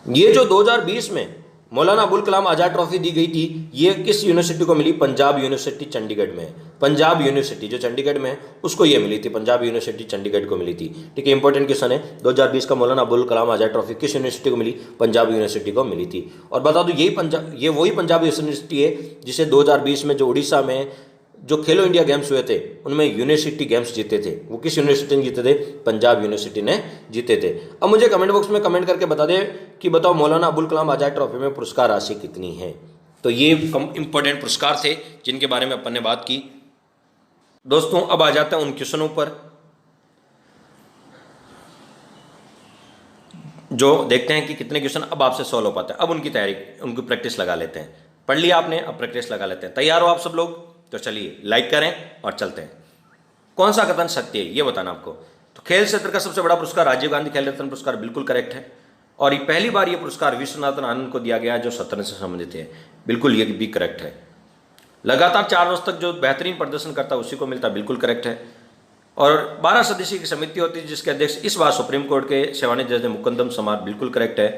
ये जो 2020 में मौलाना अबुल कलाम आज़ाद ट्रॉफी दी गई थी, ये किस यूनिवर्सिटी को मिली? पंजाब यूनिवर्सिटी चंडीगढ़ में। पंजाब यूनिवर्सिटी जो चंडीगढ़ में है उसको ये मिली थी, पंजाब यूनिवर्सिटी चंडीगढ़ को मिली थी। ठीक है, इंपॉर्टेंट क्वेश्चन है। 2020 का मौलाना अबुल कलाम आज़ाद ट्रॉफी किस यूनिवर्सिटी को मिली? पंजाब यूनिवर्सिटी को मिली थी। और बता दूं, ये वही पंजाब यूनिवर्सिटी है जिसे 2020 में जो उड़ीसा में जो खेलो इंडिया गेम्स हुए थे उनमें यूनिवर्सिटी गेम्स जीते थे। वो किस यूनिवर्सिटी ने जीते थे? पंजाब यूनिवर्सिटी ने जीते थे। अब मुझे कमेंट बॉक्स में कमेंट करके बता दें कि बताओ मौलाना अबुल कलाम आज़ाद ट्रॉफी में पुरस्कार राशि कितनी है। तो ये इंपॉर्टेंट पुरस्कार थे जिनके बारे में अपन ने बात की। दोस्तों, अब आ जाते हैं उन क्वेश्चनों पर जो देखते हैं कि कितने क्वेश्चन अब आपसे सॉल्व हो पाते हैं। अब उनकी तैयारी, उनकी प्रैक्टिस लगा लेते हैं। पढ़ लिया आपने, अब प्रैक्टिस लगा लेते हैं। तैयार हो आप सब लोग? तो चलिए लाइक करें और चलते हैं। कौन सा कथन सत्य है ये बताना आपको। तो खेल क्षेत्र का सबसे बड़ा पुरस्कार राजीव गांधी खेल रत्न पुरस्कार बिल्कुल करेक्ट है। और ये पहली बार ये पुरस्कार विश्वनाथन आनंद को दिया गया जो शतरंज से संबंधित है। बिल्कुल ये भी करेक्ट है। लगातार 4 वर्ष तक जो बेहतरीन प्रदर्शन करता है उसी को मिलता है, बिल्कुल करेक्ट है। और 12 सदस्यीय की समिति होती है जिसके अध्यक्ष इस बार सुप्रीम कोर्ट के सेवानिवृत्त जज मुकद्दम समार, बिल्कुल करेक्ट है।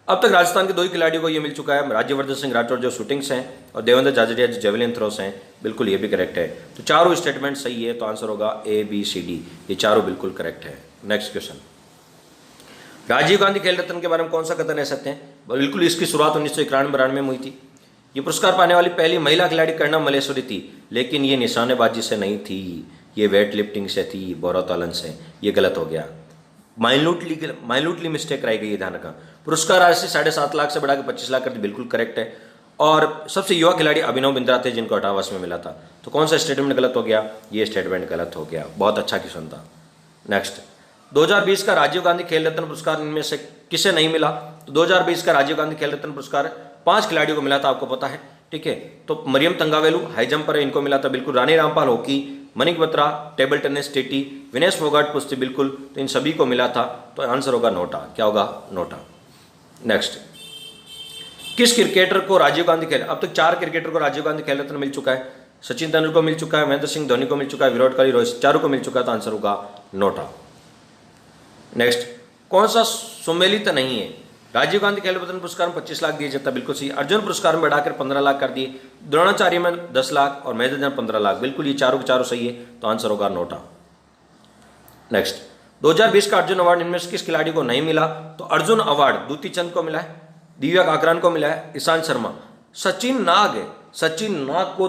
अब तक राजस्थान के 2 ही खिलाड़ियों को ये मिल चुका है, राज्यवर्धन सिंह राठौर जो शूटिंग्स हैं और देवेंद्र झाझड़िया जो जेवलिन थ्रोस हैं, बिल्कुल ये भी करेक्ट है। तो चारों स्टेटमेंट सही है, तो आंसर होगा A, B, C, D, ये चारों बिल्कुल करेक्ट है। नेक्स्ट क्वेश्चन, राजीव गांधी खेल रत्न के बारे में कौन सा कथन है सत्य है? बिल्कुल, इसकी शुरुआत 1991-92 में हुई थी। ये पुरस्कार पाने वाली पहली महिला खिलाड़ी कर्णम मल्लेश्वरी थी, लेकिन ये निशानेबाजी से नहीं थी, ये वेट लिफ्टिंग से थी, बोरोतोलन से। ये गलत हो गया, माइन्यूटली मिस्टेक रह गई है, ध्यान रखा। पुरस्कार राशि 7.5 लाख से बढ़ा के 25 लाख कर दी, बिल्कुल करेक्ट है। और सबसे युवा खिलाड़ी अभिनव बिंद्रा थे जिनको 18 वर्ष में मिला था। तो कौन सा स्टेटमेंट गलत हो गया? ये स्टेटमेंट गलत हो गया। बहुत अच्छा क्वेश्चन था। नेक्स्ट, 2020 का राजीव गांधी खेल रत्न पुरस्कार इनमें से किसे नहीं मिला? तो 2020 का राजीव गांधी खेल रत्न पुरस्कार 5 खिलाड़ियों को मिला था, आपको पता है। ठीक है, तो मरियम तंगावेलू हाई जंप पर इनको मिला था, बिल्कुल। Rani Rampal hockey, Manika Batra table tennis TT, Vinesh Phogat कुश्ती, बिल्कुल। तो इन सभी को मिला था, तो आंसर होगा नोटा। क्या होगा? नोटा। नेक्स्ट, किस क्रिकेटर को राजीव गांधी खेल, अब तक 4 क्रिकेटर को राजीव गांधी खेल रत्न मिल चुका है। सचिन तेंदुलकर को मिल चुका है, महेंद्र सिंह धोनी को मिल चुका है, विराट कोहली, रोहित, चारों को मिल चुका है, तो आंसर होगा नोटा। नेक्स्ट, कौन सा सुमेलित नहीं है? राजीव गांधी खेल रत्न पुरस्कार में 25 लाख दिए जाता, बिल्कुल सही। अर्जुन पुरस्कार में बढ़ाकर 15 लाख कर दिए, द्रोणाचार्य में 10 लाख और मेजरध्यान 15 लाख, बिल्कुल ये चारों के चारों सही है, तो आंसर होगा नोटा। नेक्स्ट, 2020 का अर्जुन अवार्ड इनमें से किस खिलाड़ी को नहीं मिला? तो अर्जुन अवार्ड दूती चंद को मिला है, दिव्या काकरान को मिला है, ईशांत शर्मा, सचिन नाग को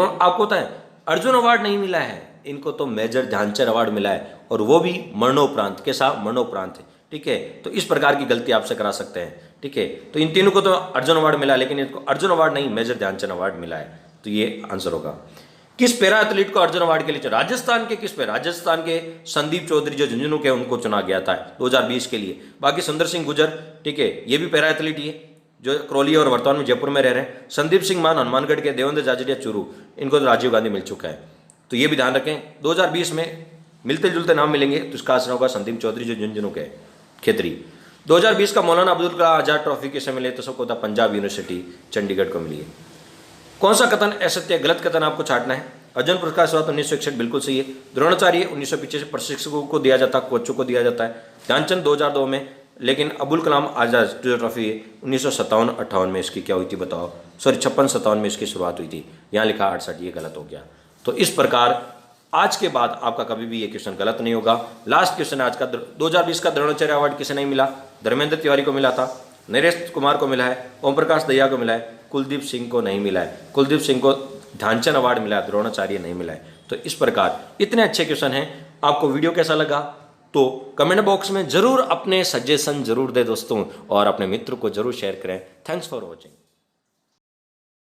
आपको पता है अर्जुन अवार्ड नहीं मिला है, इनको तो मेजर ध्यानचंद अवार्ड मिला है, और वो भी मरणोपरांत के साथ, मरणोपरांत है। ठीक है, तो इस प्रकार की गलती आपसे करा सकते हैं। ठीक है, तो इन तीनों को तो अर्जुन अवार्ड मिला, लेकिन इनको अर्जुन अवार्ड नहीं, मेजर ध्यानचंद अवार्ड मिला है, तो ये आंसर होगा। किस पैरा एथलीट को अर्जुन अवार्ड के लिए राजस्थान के राजस्थान के संदीप चौधरी जो झुंझुनू के, उनको चुना गया था 2020 के लिए। बाकी सुंदर सिंह गुजर, ठीक है, ये भी पैरा एथलीट ही है जो करौली और वर्तमान में जयपुर में रह रहे हैं। संदीप सिंह मान हनुमानगढ़ के, देवेंद्र झाझड़िया चूरू, इनको तो राजीव गांधी मिल चुका है, तो ये भी ध्यान रखें। 2020 में मिलते जुलते नाम मिलेंगे, तो इसका आंसर होगा संदीप चौधरी जो झुंझुनू के खेतरी। 2020 का मौलाना अब्दुल कलाम आजाद ट्रॉफी किसे मिले? तो सबको था पंजाब यूनिवर्सिटी चंडीगढ़ को मिली है। कौन सा कथन असत्य, गलत कथन आपको छाटना है? अर्जुन पुरस्कार शुरुआत 1961, बिल्कुल सही है। द्रोणाचार्य 1985 प्रशिक्षकों को दिया जाता, कोचों को दिया जाता है। ध्यानचंद 2002 में, लेकिन अबुल कलाम आजाद ट्रॉफी 1957-58 में इसकी क्या हुई थी बताओ? सॉरी 56-57 में इसकी शुरुआत हुई थी, यहाँ लिखा 68, ये गलत हो गया। तो इस प्रकार आज के बाद आपका कभी भी ये क्वेश्चन गलत नहीं होगा। लास्ट क्वेश्चन है आज का। 2020 का द्रोणाचार्य अवार्ड किसे नहीं मिला? धर्मेंद्र तिवारी को मिला था, नरेश कुमार को मिला है, ओम प्रकाश दहिया को मिला है, कुलदीप सिंह को नहीं मिला है। कुलदीप सिंह को ध्यानचंद अवार्ड मिला है, द्रोणाचार्य नहीं मिला है। तो इस प्रकार इतने अच्छे क्वेश्चन हैं। आपको वीडियो कैसा लगा तो कमेंट बॉक्स में जरूर अपने सजेशन जरूर दे दोस्तों, और अपने मित्र को जरूर शेयर करें। Thanks for watching.